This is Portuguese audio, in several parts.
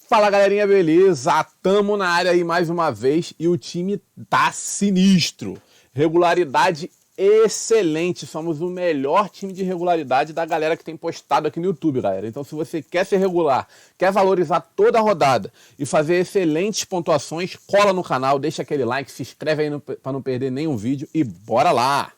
Fala galerinha, beleza? Tamo na área aí mais uma vez e o time tá sinistro. Regularidade excelente, somos o melhor time de regularidade da galera que tem postado aqui no YouTube, galera. Então se você quer ser regular, quer valorizar toda a rodada e fazer excelentes pontuações, cola no canal, deixa aquele like, se inscreve aí para não perder nenhum vídeo e bora lá!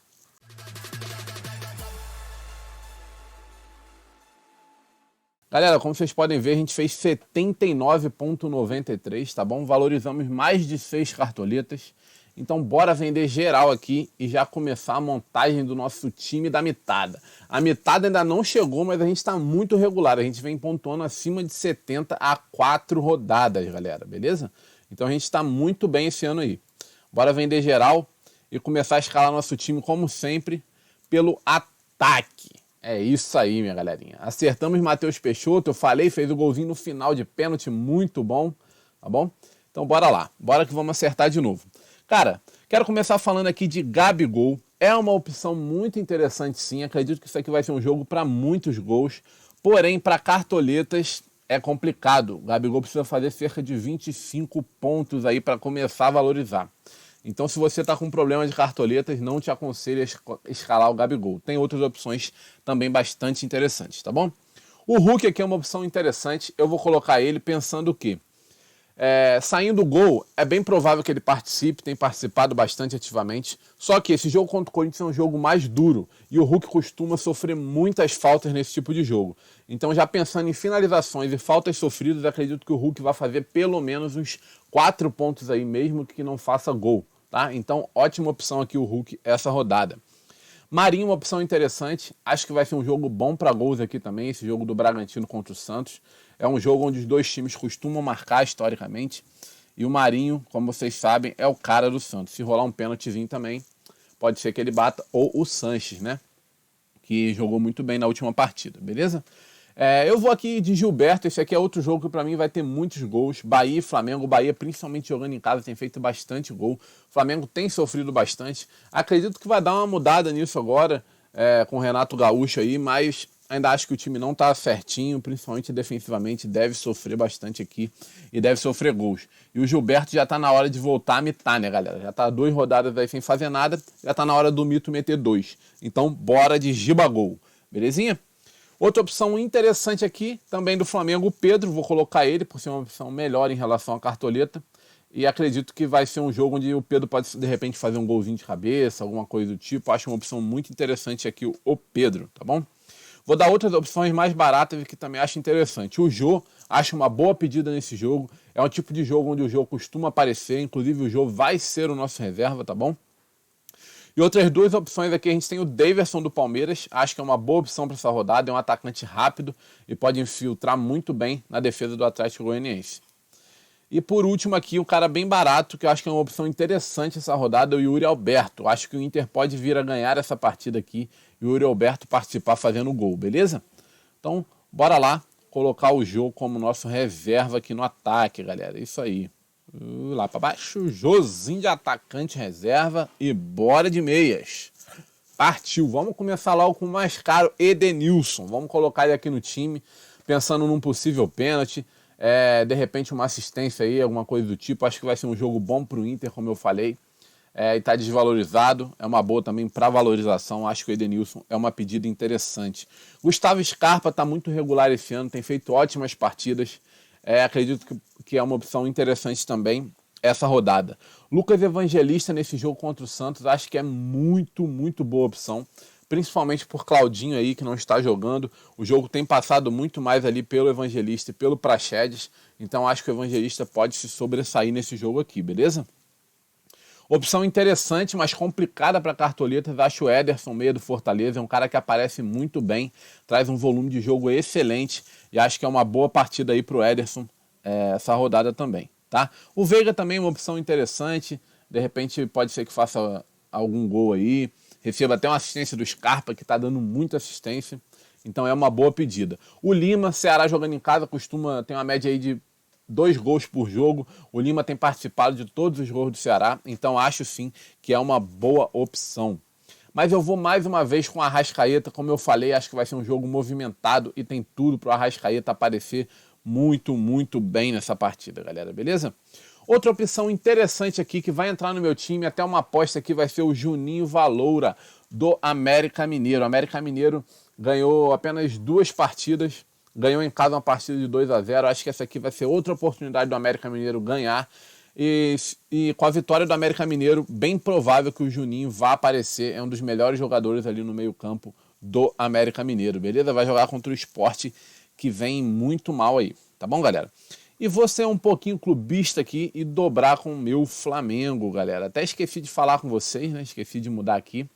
Galera, como vocês podem ver, a gente fez 79,93, tá bom? Valorizamos mais de 6 cartoletas. Então bora vender geral aqui e já começar a montagem do nosso time da mitada. A mitada ainda não chegou, mas a gente está muito regular. A gente vem pontuando acima de 70 a 4 rodadas, galera, beleza? Então a gente está muito bem esse ano aí. Bora vender geral e começar a escalar nosso time, como sempre, pelo ataque. É isso aí, minha galerinha. Acertamos Matheus Peixoto, eu falei, fez o golzinho no final de pênalti, muito bom, tá bom? Então bora lá, bora que vamos acertar de novo. Cara, quero começar falando aqui de Gabigol. É uma opção muito interessante sim, acredito que isso aqui vai ser um jogo para muitos gols, porém para cartoletas é complicado. O Gabigol precisa fazer cerca de 25 pontos aí para começar a valorizar. Então, se você está com problema de cartoletas, não te aconselho a escalar o Gabigol. Tem outras opções também bastante interessantes, tá bom? O Hulk aqui é uma opção interessante. Eu vou colocar ele pensando o quê? Saindo o gol, é bem provável que ele participe, tem participado bastante ativamente. Só que esse jogo contra o Corinthians é um jogo mais duro e o Hulk costuma sofrer muitas faltas nesse tipo de jogo. Então, já pensando em finalizações e faltas sofridas, acredito que o Hulk vai fazer pelo menos uns 4 pontos aí, mesmo que não faça gol, tá? Então, ótima opção aqui o Hulk essa rodada. Marinho, uma opção interessante. Acho que vai ser um jogo bom para gols aqui também, esse jogo do Bragantino contra o Santos. É um jogo onde os dois times costumam marcar historicamente. E o Marinho, como vocês sabem, é o cara do Santos. Se rolar um pênaltizinho também, pode ser que ele bata. Ou o Sanches, né? Que jogou muito bem na última partida, beleza? Eu vou aqui de Gilberto. Esse aqui é outro jogo que para mim vai ter muitos gols. Bahia e Flamengo. Bahia, principalmente jogando em casa, tem feito bastante gol. O Flamengo tem sofrido bastante. Acredito que vai dar uma mudada nisso agora, com o Renato Gaúcho aí, mas ainda acho que o time não está certinho, principalmente defensivamente, deve sofrer bastante aqui e deve sofrer gols. E o Gilberto já está na hora de voltar a mitar, né, galera? Já está 2 rodadas aí sem fazer nada, já está na hora do mito meter 2. Então, bora de Gibagol, belezinha? Outra opção interessante aqui, também do Flamengo, o Pedro, vou colocar ele por ser uma opção melhor em relação à cartoleta. E acredito que vai ser um jogo onde o Pedro pode, de repente, fazer um golzinho de cabeça, alguma coisa do tipo. Acho uma opção muito interessante aqui o Pedro, tá bom? Vou dar outras opções mais baratas que também acho interessante. O Jô, acho uma boa pedida nesse jogo. É um tipo de jogo onde o Jô costuma aparecer. Inclusive o Jô vai ser o nosso reserva, tá bom? E outras 2 opções aqui, a gente tem o Daverson do Palmeiras. Acho que é uma boa opção para essa rodada. É um atacante rápido e pode infiltrar muito bem na defesa do Atlético Goianiense. E por último aqui, um cara bem barato, que eu acho que é uma opção interessante essa rodada, é o Yuri Alberto. Acho que o Inter pode vir a ganhar essa partida aqui e o Yuri Alberto participar fazendo o gol, beleza? Então, bora lá colocar o Jô como nosso reserva aqui no ataque, galera. Isso aí. Lá para baixo, Josinho de atacante reserva e bora de meias. Partiu. Vamos começar logo com o mais caro, Edenilson. Vamos colocar ele aqui no time, pensando num possível pênalti. De repente uma assistência aí, alguma coisa do tipo. Acho que vai ser um jogo bom para o Inter, como eu falei. E está desvalorizado, é uma boa também para valorização. Acho que o Edenilson é uma pedida interessante. Gustavo Scarpa está muito regular esse ano, tem feito ótimas partidas. Acredito que é uma opção interessante também essa rodada. Lucas Evangelista nesse jogo contra o Santos, acho que é muito, muito boa opção. Principalmente por Claudinho aí, que não está jogando. O jogo tem passado muito mais ali pelo Evangelista e pelo Praxedes. Então acho que o Evangelista pode se sobressair nesse jogo aqui, beleza? Opção interessante, mas complicada para cartoletas. Acho o Ederson, meia do Fortaleza. É um cara que aparece muito bem, traz um volume de jogo excelente. E acho que é uma boa partida aí para o Ederson essa rodada também, tá? O Veiga também é uma opção interessante. De repente pode ser que faça algum gol aí. Receba até uma assistência do Scarpa, que está dando muita assistência. Então é uma boa pedida. O Lima, Ceará jogando em casa, costuma ter uma média aí de 2 gols por jogo. O Lima tem participado de todos os gols do Ceará. Então acho sim que é uma boa opção. Mas eu vou mais uma vez com o Arrascaeta. Como eu falei, acho que vai ser um jogo movimentado e tem tudo para o Arrascaeta aparecer muito bem nessa partida, galera, beleza? Outra opção interessante aqui que vai entrar no meu time, até uma aposta aqui, vai ser o Juninho Valoura, do América Mineiro. O América Mineiro ganhou apenas 2 partidas, ganhou em casa uma partida de 2-0. Acho que essa aqui vai ser outra oportunidade do América Mineiro ganhar. E com a vitória do América Mineiro, bem provável que o Juninho vá aparecer. É um dos melhores jogadores ali no meio campo do América Mineiro, beleza? Vai jogar contra o Sport, que vem muito mal aí, tá bom, galera? E vou ser um pouquinho clubista aqui e dobrar com o meu Flamengo, galera. Até esqueci de falar com vocês, né? Esqueci de mudar aqui.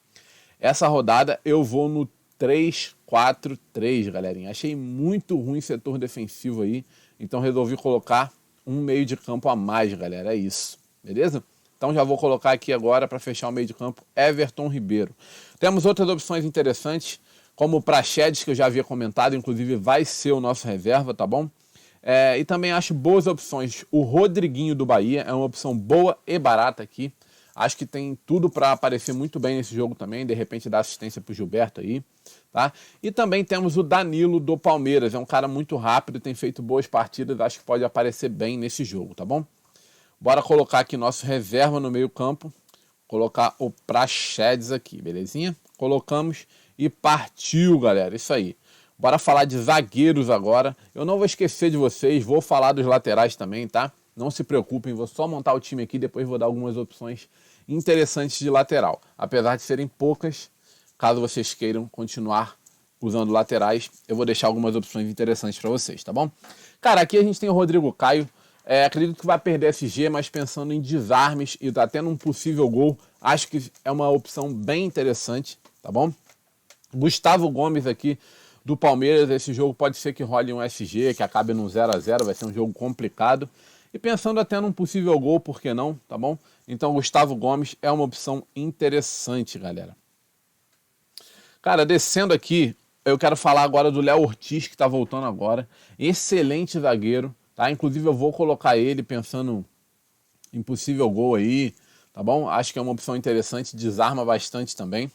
Essa rodada eu vou no 3-4-3, galerinha. Achei muito ruim o setor defensivo aí, então resolvi colocar um meio de campo a mais, galera. É isso, beleza? Então já vou colocar aqui agora para fechar o meio de campo Everton Ribeiro. Temos outras opções interessantes, como o Praxedes, que eu já havia comentado, inclusive vai ser o nosso reserva, tá bom? E também acho boas opções. O Rodriguinho do Bahia é uma opção boa e barata aqui. Acho que tem tudo para aparecer muito bem nesse jogo também, de repente dar assistência para o Gilberto aí, tá? E também temos o Danilo do Palmeiras, é um cara muito rápido, tem feito boas partidas, acho que pode aparecer bem nesse jogo, tá bom? Bora colocar aqui nosso reserva no meio campo, colocar o Praxedes aqui, belezinha? Colocamos e partiu, galera, isso aí. Bora falar de zagueiros agora. Eu não vou esquecer de vocês, vou falar dos laterais também, tá? Não se preocupem, vou só montar o time aqui, depois vou dar algumas opções interessantes de lateral. Apesar de serem poucas, caso vocês queiram continuar usando laterais, eu vou deixar algumas opções interessantes para vocês, tá bom? Cara, aqui a gente tem o Rodrigo Caio. Acredito que vai perder SG, mas pensando em desarmes e até num possível gol, acho que é uma opção bem interessante, tá bom? Gustavo Gomes aqui do Palmeiras, esse jogo pode ser que role um SG, que acabe num 0-0, vai ser um jogo complicado. E pensando até num possível gol, por que não, tá bom? Então Gustavo Gomes é uma opção interessante, galera. Cara, descendo aqui, eu quero falar agora do Léo Ortiz, que tá voltando agora. Excelente zagueiro, tá? Inclusive eu vou colocar ele pensando em possível gol aí, tá bom? Acho que é uma opção interessante, desarma bastante também.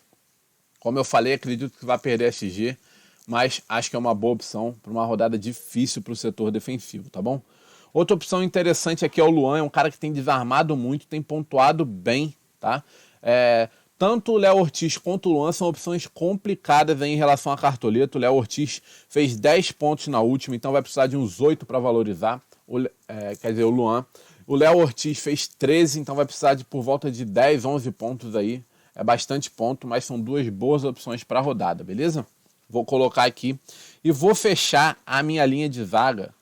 Como eu falei, acredito que vai perder SG, mas acho que é uma boa opção para uma rodada difícil para o setor defensivo, tá bom? Outra opção interessante aqui é o Luan, é um cara que tem desarmado muito, tem pontuado bem, tá? Tanto o Léo Ortiz quanto o Luan são opções complicadas aí em relação a cartoleta. O Léo Ortiz fez 10 pontos na última, então vai precisar de uns 8 para valorizar. Quer dizer, o Luan. O Léo Ortiz fez 13, então vai precisar de por volta de 10, 11 pontos aí. É bastante ponto, mas são 2 boas opções para a rodada, beleza? Vou colocar aqui e vou fechar a minha linha de zaga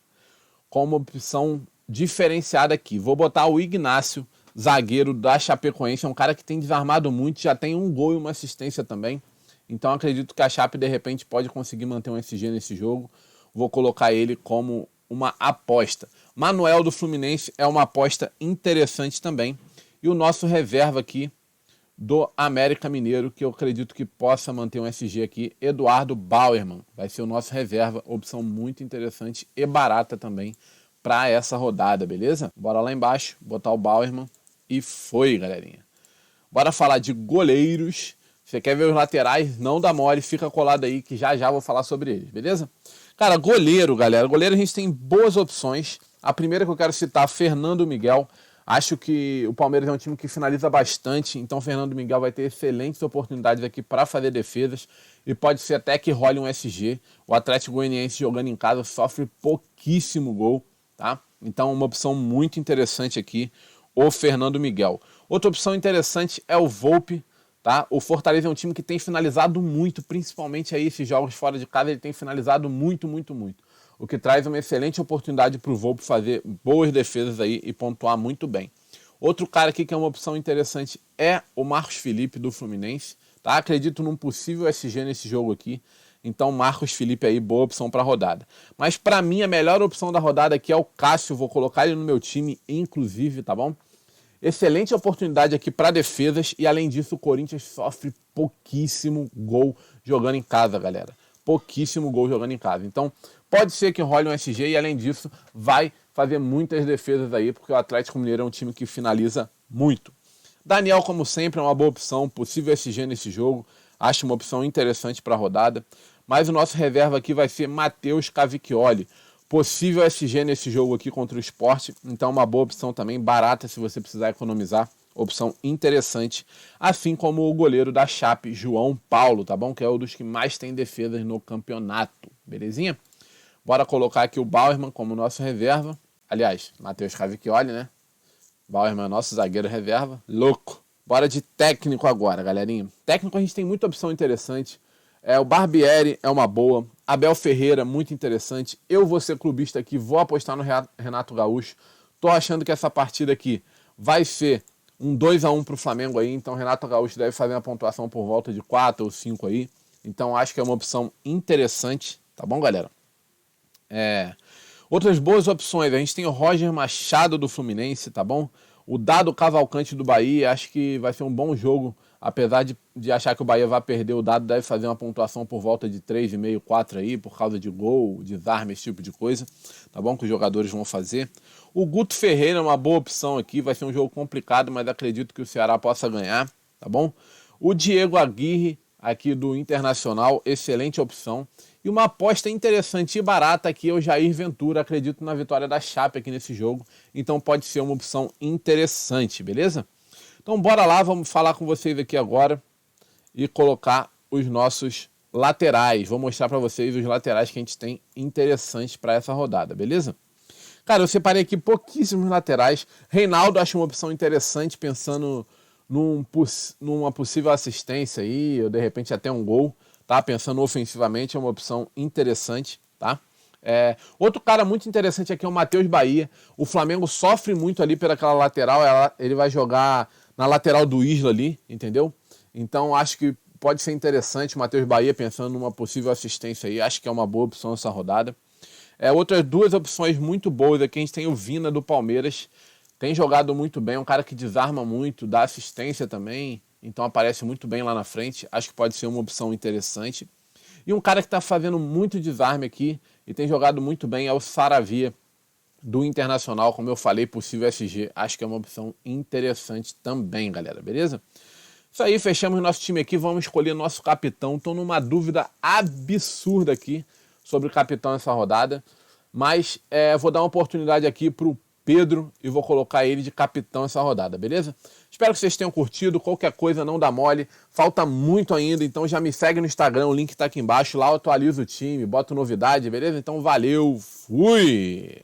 com uma opção diferenciada aqui. Vou botar o Ignácio, zagueiro da Chapecoense, é um cara que tem desarmado muito, já tem um gol e uma assistência também. Então acredito que a Chape de repente pode conseguir manter um SG nesse jogo. Vou colocar ele como uma aposta. Manuel do Fluminense é uma aposta interessante também. E o nosso reserva aqui do América Mineiro, que eu acredito que possa manter um SG aqui, Eduardo Bauerman. Vai ser o nosso reserva, opção muito interessante e barata também para essa rodada, beleza? Bora lá embaixo, botar o Bauerman e foi, galerinha. Bora falar de goleiros. Você quer ver os laterais? Não dá mole, fica colado aí que já vou falar sobre eles, beleza? Cara, goleiro, galera. Goleiro a gente tem boas opções. A primeira que eu quero citar, Fernando Miguel. Acho que o Palmeiras é um time que finaliza bastante, então o Fernando Miguel vai ter excelentes oportunidades aqui para fazer defesas e pode ser até que role um SG. O Atlético Goianiense jogando em casa sofre pouquíssimo gol, tá? Então uma opção muito interessante aqui, o Fernando Miguel. Outra opção interessante é o Volpi, tá? O Fortaleza é um time que tem finalizado muito, principalmente aí esses jogos fora de casa, ele tem finalizado muito. O que traz uma excelente oportunidade para o Volpi fazer boas defesas aí e pontuar muito bem. Outro cara aqui que é uma opção interessante é o Marcos Felipe do Fluminense, tá? Acredito num possível SG nesse jogo aqui, então Marcos Felipe aí, boa opção para a rodada. Mas para mim a melhor opção da rodada aqui é o Cássio, vou colocar ele no meu time inclusive, tá bom? Excelente oportunidade aqui para defesas e além disso o Corinthians sofre pouquíssimo gol jogando em casa, galera. Pouquíssimo gol jogando em casa. Então pode ser que role um SG e além disso vai fazer muitas defesas aí porque o Atlético Mineiro é um time que finaliza muito. Daniel, como sempre, é uma boa opção, possível SG nesse jogo. Acho uma opção interessante para a rodada. Mas o nosso reserva aqui vai ser Matheus Cavicchioli. possível SG nesse jogo aqui contra o Sport, então uma boa opção também, barata se você precisar economizar, opção interessante, assim como o goleiro da Chape, João Paulo, tá bom? Que é um dos que mais tem defesas no campeonato, belezinha? Bora colocar aqui o Bauerman como nosso reserva, aliás, Matheus Cavicchioli, né? Bauerman é nosso zagueiro reserva, louco. Bora de técnico agora, galerinha. Técnico a gente tem muita opção interessante. O Barbieri é uma boa. Abel Ferreira, muito interessante. Eu vou ser clubista aqui, vou apostar no Renato Gaúcho. Tô achando que essa partida aqui vai ser um 2-1 pro Flamengo aí. Então Renato Gaúcho deve fazer uma pontuação por volta de 4 ou 5 aí. Então acho que é uma opção interessante. Tá bom, galera? Outras boas opções. A gente tem o Roger Machado do Fluminense, tá bom? O Dado Cavalcante do Bahia, acho que vai ser um bom jogo. Apesar de achar que o Bahia vai perder, o Dado deve fazer uma pontuação por volta de 3,5, 4 aí, por causa de gol, desarme, esse tipo de coisa, tá bom? Que os jogadores vão fazer. O Guto Ferreira é uma boa opção aqui, vai ser um jogo complicado, mas acredito que o Ceará possa ganhar, tá bom? O Diego Aguirre, aqui do Internacional, excelente opção. E uma aposta interessante e barata aqui é o Jair Ventura, acredito na vitória da Chape aqui nesse jogo, então pode ser uma opção interessante, beleza? Então bora lá, vamos falar com vocês aqui agora e colocar os nossos laterais. Vou mostrar para vocês os laterais que a gente tem interessantes para essa rodada, beleza? Cara, eu separei aqui pouquíssimos laterais. Reinaldo acho uma opção interessante, pensando numa possível assistência aí, ou de repente até um gol, tá? Pensando ofensivamente, é uma opção interessante, tá? Outro cara muito interessante aqui é o Matheus Bahia. O Flamengo sofre muito ali pelaquela lateral, ele vai jogar na lateral do Isla ali, entendeu? Então acho que pode ser interessante o Matheus Bahia pensando numa possível assistência aí, acho que é uma boa opção essa rodada. Outras duas opções muito boas aqui, a gente tem o Vina do Palmeiras, tem jogado muito bem, é um cara que desarma muito, dá assistência também, então aparece muito bem lá na frente, acho que pode ser uma opção interessante. E um cara que está fazendo muito desarme aqui e tem jogado muito bem é o Saravia do Internacional, como eu falei, possível SG. Acho que é uma opção interessante também, galera, beleza? Isso aí, fechamos nosso time aqui, vamos escolher nosso capitão. Estou numa dúvida absurda aqui sobre o capitão nessa rodada, mas vou dar uma oportunidade aqui para o Pedro e vou colocar ele de capitão essa rodada, beleza? Espero que vocês tenham curtido, qualquer coisa não dá mole, falta muito ainda, então já me segue no Instagram, o link tá aqui embaixo, lá eu atualizo o time, boto novidade, beleza? Então valeu, fui!